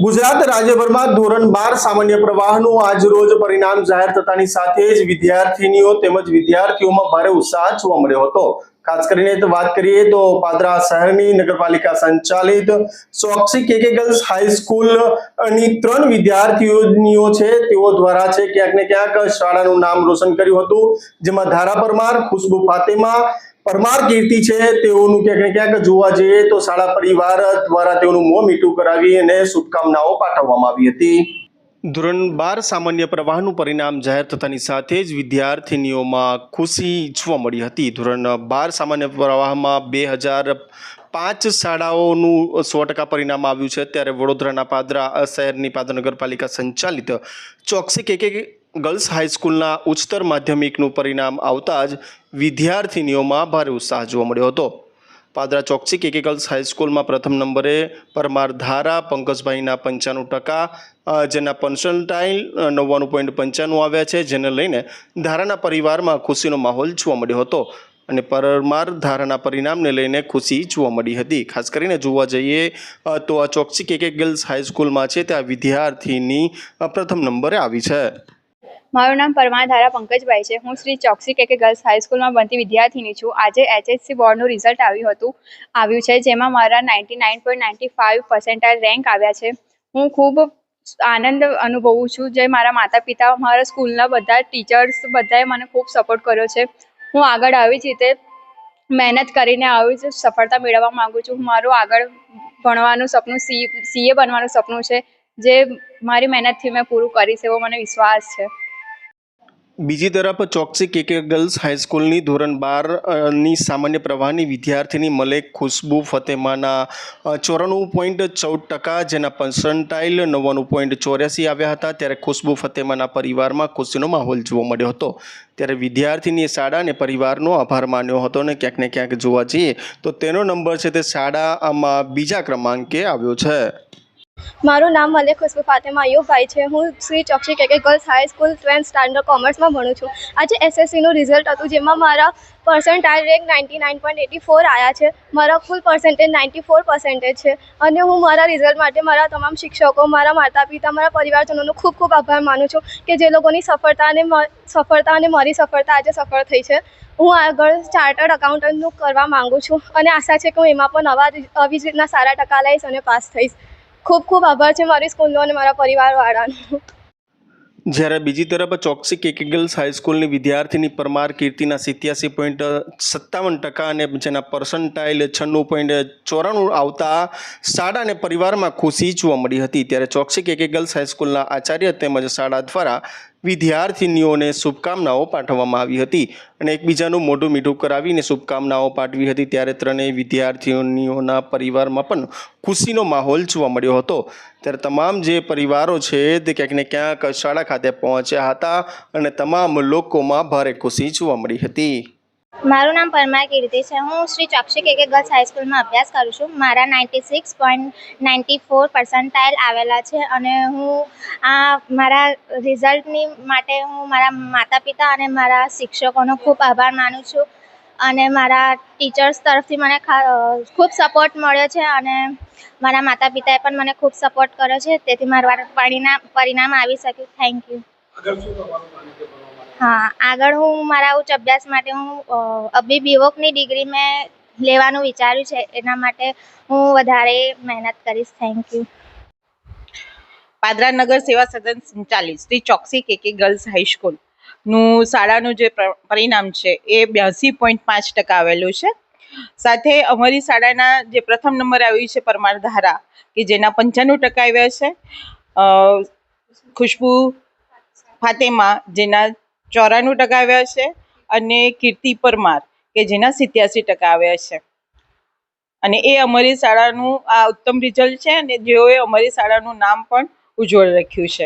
ગુજરાત રાજ્યભરમાં ધોરણ 12 સામાન્ય પ્રવાહનું આજરોજ પરિણામ જાહેર થતાની સાથે જ વિદ્યાર્થીનીઓ તેમજ વિદ્યાર્થીઓમાં ભારે ઉત્સાહ જોવા મળ્યો હતો। ખાસ કરીને વાત કરીએ તો પાદરા શહેરની નગરપાલિકા સંચાલિત ચોકસી કેકે ગર્લ્સ હાઈસ્કૂલની 3 વિદ્યાર્થીનીઓ છે તેઓ દ્વારા છે ક્યાંક ને ક્યાંક શાળાનું નામ રોશન કર્યું હતું, જેમાં ધારા પરમાર, ખુશ્બુ ફાતેમા, પરમાર કીર્તિ છે તેઓનું ક્યાંક ને ક્યાંક જોવા જઈએ તો શાળા પરિવાર દ્વારા તેઓનું મોં મીઠું કરાવી અને શુભકામનાઓ પાઠવવામાં આવી હતી। ધોરણ 12 સામાન્ય પ્રવાહનું પરિણામ જાહેર થતાની સાથે જ વિદ્યાર્થીનીઓમાં ખુશી જોવા મળી હતી। ધોરણ 12 સામાન્ય પ્રવાહમાં 2005 શાળાઓનું 100% પરિણામ આવ્યું છે, ત્યારે વડોદરાના પાદરા શહેરની પાદરા નગરપાલિકા સંચાલિત ચોકસી કેકે ગર્લ્સ હાઈસ્કૂલના ઉચ્ચતર માધ્યમિકનું પરિણામ આવતા જ વિદ્યાર્થીનીઓમાં ભારે ઉત્સાહ જોવા મળ્યો હતો। પાદરા ચોકસી કેકે ગર્લ્સ હાઈસ્કૂલમાં પ્રથમ નંબરે પરમાર ધારા પંકજભાઈના 95%, જેના પર્સન્ટાઇલ 99.95 આવ્યા છે, જેને લઈને ધારાના પરિવારમાં ખુશીનો માહોલ જોવા મળ્યો હતો અને પરમાર ધારાના પરિણામને લઈને ખુશી જોવા મળી હતી। ખાસ કરીને જોવા જઈએ તો આ ચોકસી કેકે ગર્લ્સ હાઈસ્કૂલમાં છે ત્યાં વિદ્યાર્થીની પ્રથમ નંબરે આવી છે। મારું નામ પરમાર ધારા પંકજભાઈ છે। હું શ્રી ચોકસી કેકે ગર્લ્સ હાઈસ્કૂલમાં ભણતી વિદ્યાર્થીની છું। આજે HSC બોર્ડનું રિઝલ્ટ આવ્યું છે, જેમાં મારા 99.95% રેન્ક આવ્યા છે। હું ખૂબ આનંદ અનુભવું છું, જે મારા માતા પિતા, મારા સ્કૂલના બધા ટીચર્સ બધાએ મને ખૂબ સપોર્ટ કર્યો છે। હું આગળ આવી જ રીતે મહેનત કરીને આવી જ સફળતા મેળવવા માગું છું। મારું આગળ ભણવાનું સપનું CA બનવાનું સપનું છે, જે મારી મહેનતથી મેં પૂરું કરીશ એવો મને વિશ્વાસ છે। બીજી તરફ ચોકસી કેકે ગર્લ્સ હાઈસ્કૂલની ધોરણ 12ની સામાન્ય પ્રવાહની વિદ્યાર્થીની મલેક ખુશ્બુ ફતેમાના 94.14%, જેના પર્સન્ટાઇલ 99.84 આવ્યા હતા, ત્યારે ખુશ્બુ ફતેમાના પરિવારમાં ખુશીનો માહોલ જોવા મળ્યો હતો। ત્યારે વિદ્યાર્થીનીએ શાળા અને પરિવારનો આભાર માન્યો હતો અને ક્યાંક ને ક્યાંક જોવા જઈએ તો તેનો નંબર છે તે શાળામાં બીજા ક્રમાંકે આવ્યો છે। મારું નામ મલેક ખુશ્બુ ફાતેમા અયુબભાઈ છે। હું શ્રી ચોકસી કેકે ગર્લ્સ હાઈસ્કૂલ 12th સ્ટાન્ડર્ડ કોમર્સમાં ભણું છું। આજે SSCનું રિઝલ્ટ હતું, જેમાં મારા પર્સન્ટાઇલ રેન્ક 99.84 આવ્યા છે। મારા કુલ પર્સન્ટેજ 94% છે અને હું મારા રિઝલ્ટ માટે મારા તમામ શિક્ષકો, મારા માતા પિતા, મારા પરિવારજનોનો ખૂબ ખૂબ આભાર માનું છું કે જે લોકોની સફળતા અને મારી સફળતા આજે સફળ થઈ છે। હું આગળ ચાર્ટર્ડ એકાઉન્ટન્ટનું કરવા માગું છું અને આશા છે કે હું એમાં પણ આવી જ રીતના સારા ટકા લઈશ અને પાસ થઈશ। ખૂબ ખૂબ આભાર છે મારી સ્કૂલનો અને મારા પરિવારવાળાનો। જ્યારે બીજી તરફ ચોકસી કેકે ગર્લ્સ હાઈસ્કૂલની વિદ્યાર્થીની પરમાર કીર્તિના 87.57% અને જેના પર્સન્ટાઇલ 96.94 આવતા શાળા અને પરિવારમાં ખુશી જોવા મળી હતી। ત્યારે ચોકસી કેકે ગર્લ્સ હાઈસ્કૂલના આચાર્ય તેમજ શાળા દ્વારા વિદ્યાર્થીનીઓને શુભકામનાઓ પાઠવવામાં આવી હતી અને એકબીજાનું મોઢું મીઠું કરાવીને શુભકામનાઓ પાઠવી હતી। ત્યારે ત્રણેય વિદ્યાર્થીનીઓના પરિવારમાં પણ ખુશીનો માહોલ જોવા મળ્યો હતો। ત્યારે તમામ જે પરિવારો છે તે ક્યાંક ને ક્યાંક શાળા ખાતે પહોંચ્યા હતા અને તમામ લોકોમાં ભારે ખુશી જોવા મળી હતી। મારું નામ પરમાર કીર્તિ છે। હું શ્રી ચોકસી કેકે ગર્લ્સ હાઈસ્કૂલમાં અભ્યાસ કરું છું। મારા 96.94 પર્સન્ટાઇલ આવેલા છે અને હું મારા રિઝલ્ટની માટે હું મારા માતા પિતા અને મારા શિક્ષકોનો ખૂબ આભાર માનું છું અને મારા ટીચર્સ તરફથી મને ખૂબ સપોર્ટ મળ્યો છે અને મારા માતા પિતાએ પણ મને ખૂબ સપોર્ટ કર્યો છે, તેથી મારું પરિણામ આવી શક્યું। Thank you. હા, આગળ હું મારા ઉચ્ચ અભ્યાસ માટે હું BVOCની ડિગ્રી મેં લેવાનું વિચાર્યું છે, એના માટે હું વધારે મહેનત કરીશ। Thank you. પાદરા નગર સેવા સદન સંચાલિત શ્રી ચોકસી કેકે ગર્લ્સ હાઈસ્કૂલનું શાળાનું જે પરિણામ છે એ 82.5% આવેલું છે। સાથે અમારી શાળાના જે પ્રથમ નંબર આવ્યું છે પરમાર ધારા, કે જેના 95% આવ્યા છે, ખુશ્બુ ફાતેમા જેના 94% આવ્યા છે અને કીર્તિ પરમાર કે જેના 87% આવ્યા છે અને એ અમારી શાળાનું આ ઉત્તમ રિઝલ્ટ છે અને જેઓએ અમારી શાળાનું નામ પણ ઉજ્જવળ રાખ્યું છે।